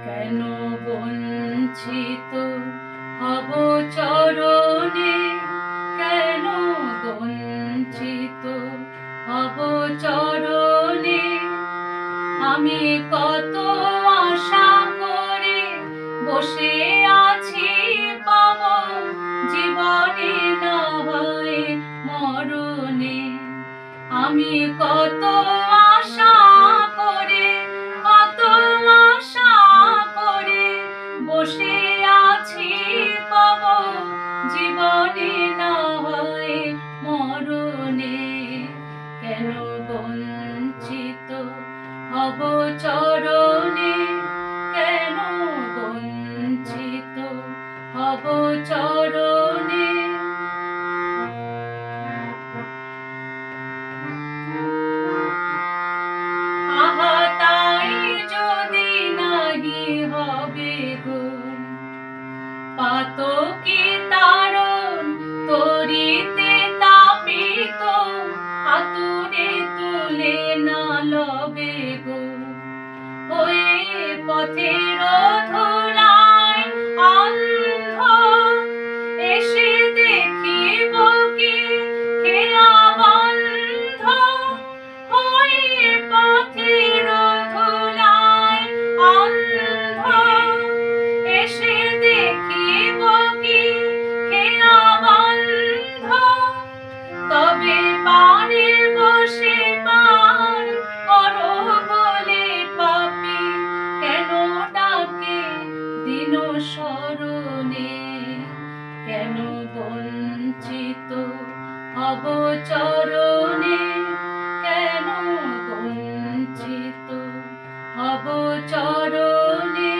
কেন বঞ্চিত হব চরণে, কেন বঞ্চিত হব চরণে। আমি কত আশা করে বসে আছি, পাব জীবনে না হয় মরণে। আমি কত আশা করে, কত আশা করে বসে আছি, পাব জীবনে না হয় মরণে। কেন বঞ্চিত হব চরণে, কেন বঞ্চিত হব চরণে। আহা তাই যদি নাহি হবে গো পাতকি তারণ, তরিতে তাপিত আতুরে তুলে না লবে গো। হয়ে পথের ধুলায় অন্ধ এসে দেখিব কি খেয়া বন্ধ। হয়ে পথের ধুলায় অন্ধ এসে দেখিব কি খেয়া বন্ধ। তবে পারে বসে পার করো বলে পাপী, কেন ডাকে দিন স্মরণে। কেন বঞ্চিত হব চরণে, কেন বঞ্চিত হব চরণে।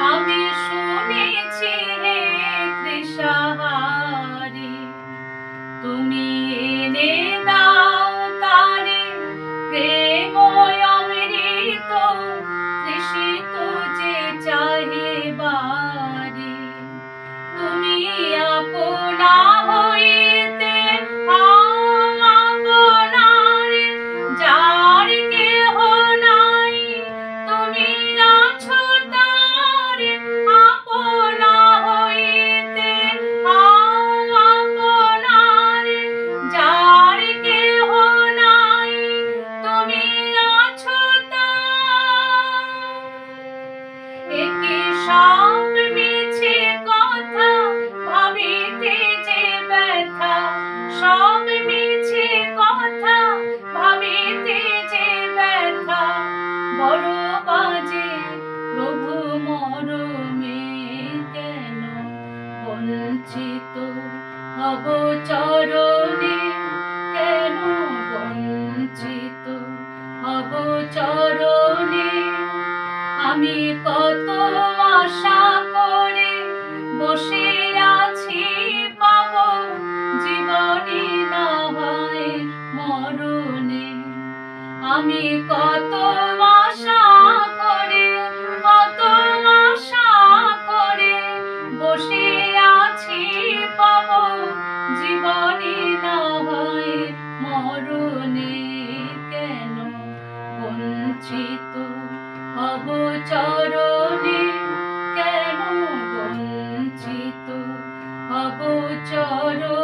আমি শুনেছি হে তৃষাহারি, তুমি এনে দাও তারে প্রেম অমৃত, তৃষিত যে চাহে বারে। তুমি আপনা হইতে হও আপনারে, যার কেহ নাই তুমি আছো তারে। আপনা হইতে হও আপনারে, যার কেহ নাই তুমি আছো তার। একি সব মিছে কথা ভাবিতে যে ব্যথা, সব মিছে কথা ভাবিতে যে ব্যথা। বড় বাজে প্রভু মরমে, কেন বঞ্চিত হব চরণে, কেন বঞ্চিত হব চরণে। আমি কত আশা করে বসে আছি, পাব জীবনে না হয় মরণে। আমি কত আশা করে, কত আশা করে বসে আছি, পাব জীবনে না হয় মরণে। কেন বঞ্চিত হব চরণে, কেন বঞ্চিত হব চরণে।